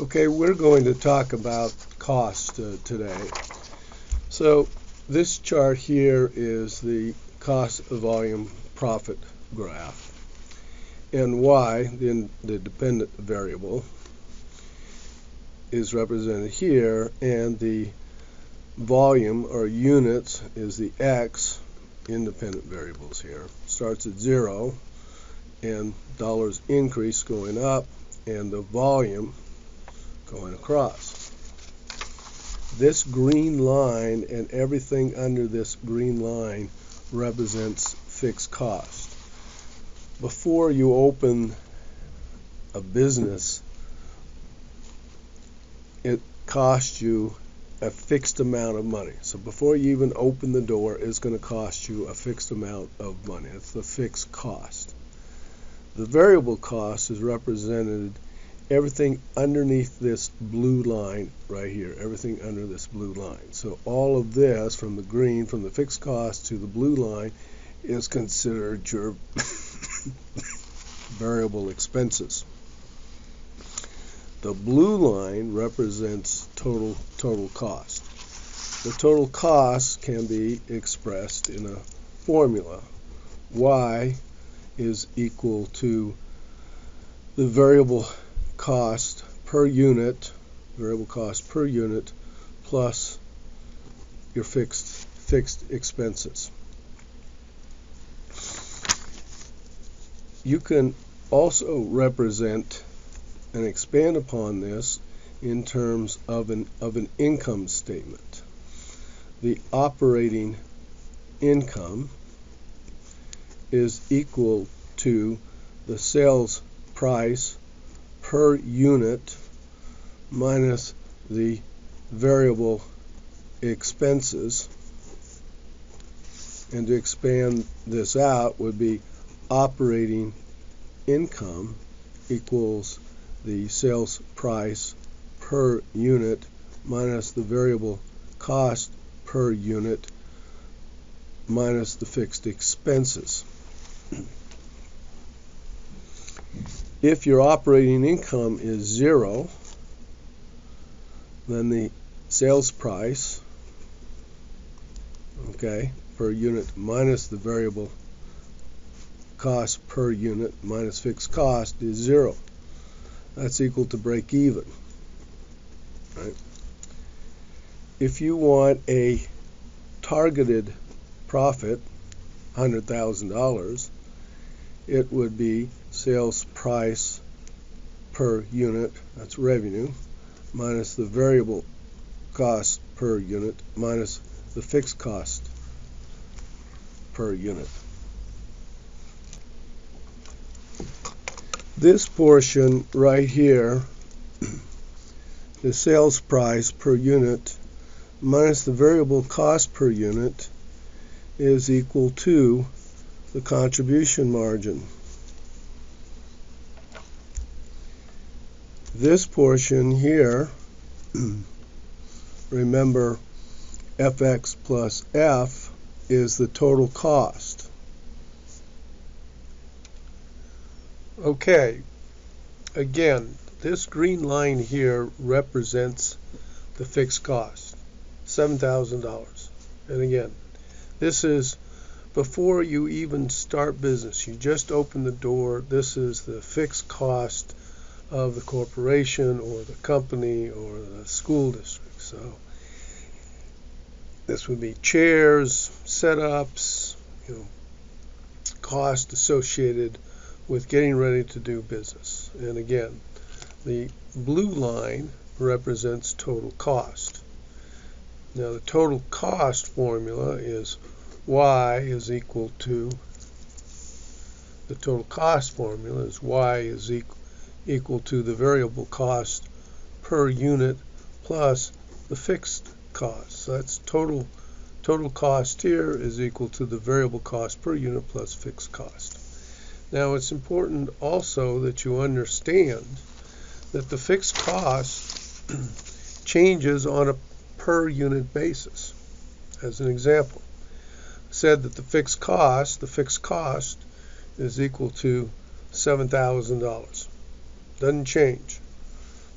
Okay, we're going to talk about cost today. So this chart here is the cost of volume profit graph, and Y, the dependent variable, is represented here, and the volume or units is the X, independent variables here. Starts at 0 and dollars increase going up, and the volume going across. This green line and everything under this green line represents fixed cost. Before you open a business, it costs you a fixed amount of money. So before you even open the door, it's going to cost you a fixed amount of money. It's the fixed cost. The variable cost is represented everything underneath this blue line right here, everything under this blue line. So all of this, from the green, from the fixed cost to the blue line, is considered your variable expenses. The blue line represents total cost. The total cost can be expressed in a formula. Y is equal to the variable cost per unit, plus your fixed expenses. You can also represent and expand upon this in terms of an income statement. The operating income is equal to the sales price per unit minus the variable expenses, and to expand this out would be operating income equals the sales price per unit minus the variable cost per unit minus the fixed expenses. If your operating income is 0, then the sales price, per unit minus the variable cost per unit minus fixed cost is 0. That's equal to break even. Right? If you want a targeted profit, $100,000, it would be sales price per unit, that's revenue, minus the variable cost per unit minus the fixed cost per unit. This portion right here, the sales price per unit minus the variable cost per unit, is equal to the contribution margin. This portion here, remember, FX plus F is the total cost. Okay, again, this green line here represents the fixed cost, $7,000. And again, this is before you even start business. You just open the door. This is the fixed cost of the corporation or the company or the school district. So this would be chairs, setups, cost associated with getting ready to do business. And again, the blue line represents total cost. Now the total cost formula is Y is equal to, the total cost formula is Y is equal to the variable cost per unit plus the fixed cost. So that's total cost here is equal to the variable cost per unit plus fixed cost. Now it's important also that you understand that the fixed cost changes on a per unit basis. As an example, I said that the fixed cost is equal to $7,000. Doesn't change.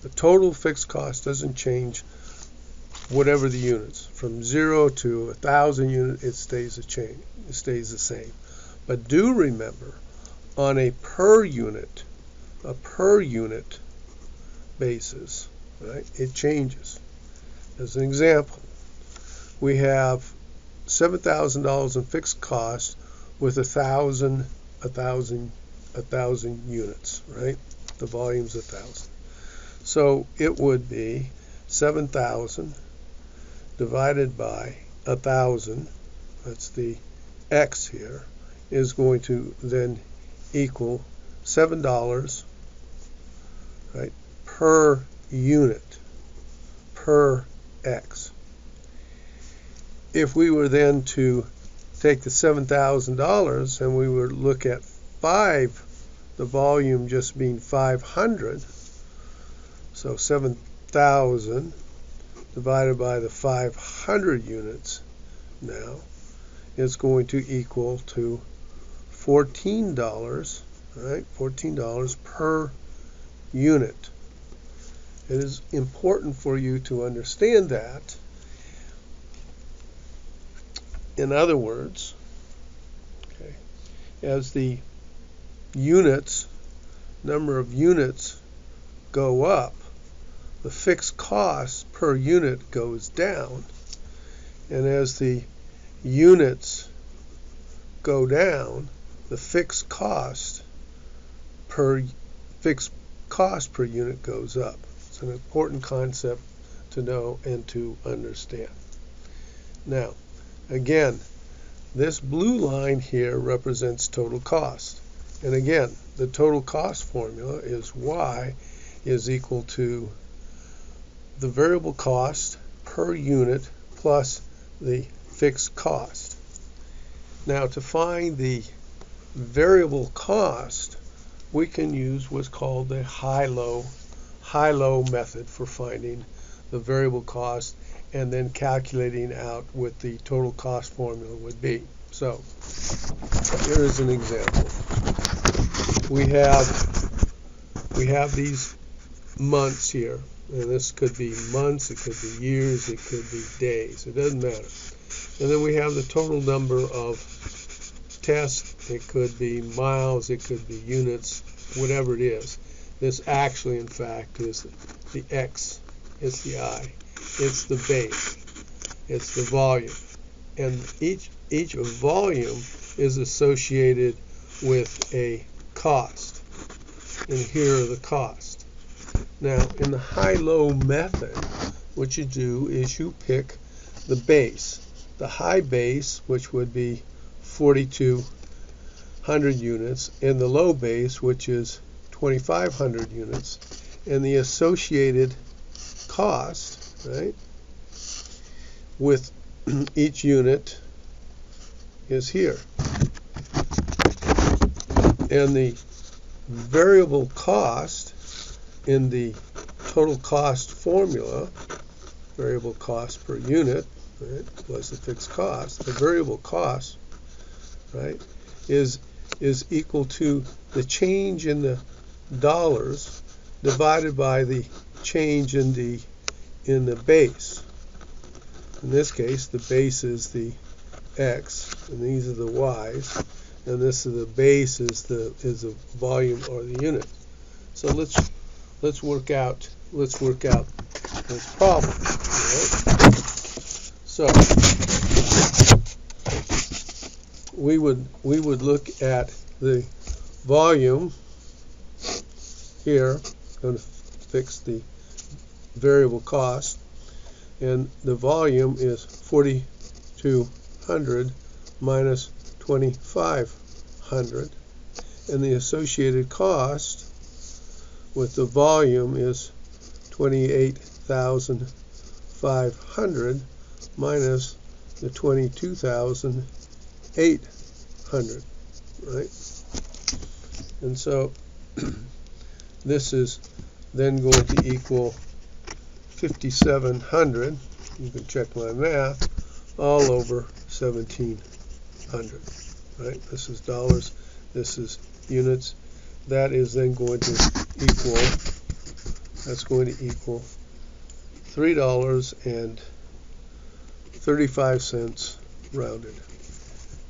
The total fixed cost doesn't change whatever the units. From 0 to 1,000 units, it stays the same. But do remember, on a per unit basis, right, it changes. As an example, we have $7,000 in fixed cost with 1,000 units, right? The volume's 1,000. So it would be 7,000 divided by 1,000, that's the X here, is going to then equal $7, right, per unit, per X. If we were then to take the $7,000 and we would look at 5, the volume just being 500, so 7,000 divided by the 500 units now is going to equal to $14, right? $14 per unit. It is important for you to understand that. In other words, okay, as the number of units go up, the fixed cost per unit goes down, and as the units go down, the fixed cost per unit goes up. It's an important concept to know and to understand. Now, again, this blue line here represents total cost. And again, the total cost formula is Y is equal to the variable cost per unit plus the fixed cost. Now, to find the variable cost, we can use what's called the high-low method for finding the variable cost and then calculating out what the total cost formula would be. So, here is an example. We have these months here, and this could be months, it could be years, it could be days, it doesn't matter. And then we have the total number of tests, it could be miles, it could be units, whatever it is. This actually, in fact, is the X, it's the I, it's the base, it's the volume. And each volume is associated with a cost. And here are the costs. Now, in the high-low method, what you do is you pick the base. The high base, which would be 4,200 units, and the low base, which is 2,500 units, and the associated cost, right, with each unit is here. And the variable cost in the total cost formula, variable cost per unit, right, plus the fixed cost, the variable cost, right, is equal to the change in the dollars divided by the change in the base. In this case, the base is the X, and these are the Y's, and this is the base is the volume or the unit. So let's work out this problem. Right? So we would look at the volume here. Going to fix the variable cost, and the volume is 4,200 minus 2,500, and the associated cost with the volume is 28,500 minus the 22,800, right? And so this is then going to equal 5,700. You can check my math, all over 1,700, right? This is dollars, this is units. That is then going to equal That's going to equal $3.35 rounded.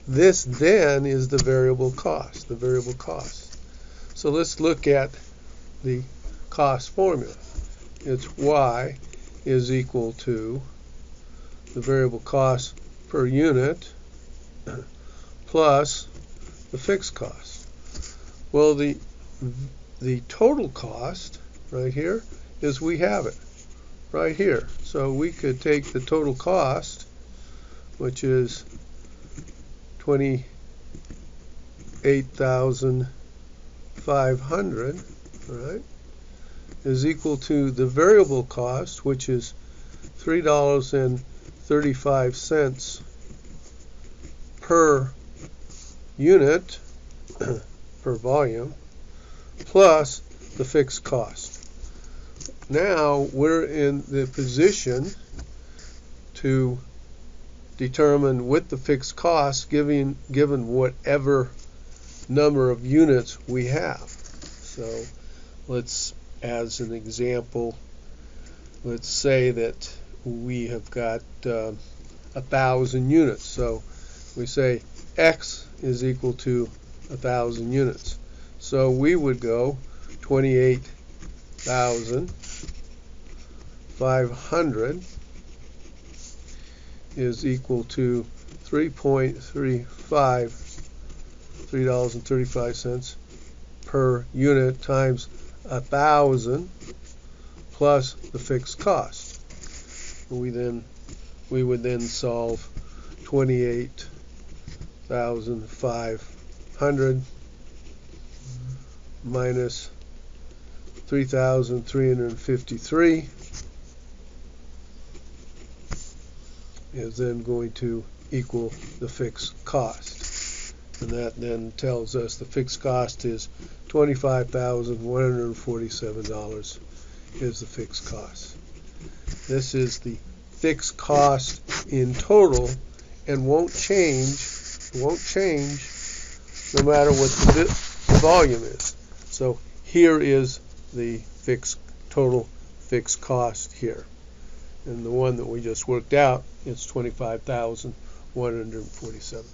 This then is the variable cost, So let's look at the cost formula. It's y is equal to the variable cost per unit plus the fixed cost. Well, the total cost right here is we have it right here. So we could take the total cost, which is $28,500, right, is equal to the variable cost, which is $3.35 per unit per volume, plus the fixed cost. Now we're in the position to determine with the fixed cost given whatever number of units we have. So let's, as an example, let's say that we have got 1,000 units. So we say X is equal to 1,000 units. So we would go 28,500 is equal to $3.35 per unit times 1,000 plus the fixed cost. We would then solve 28,500 minus 3,353 is then going to equal the fixed cost. And that then tells us the fixed cost is $25,147 is the fixed cost. This is the fixed cost in total and won't change no matter what the volume is. So here is the total fixed cost here. And the one that we just worked out is $25,147.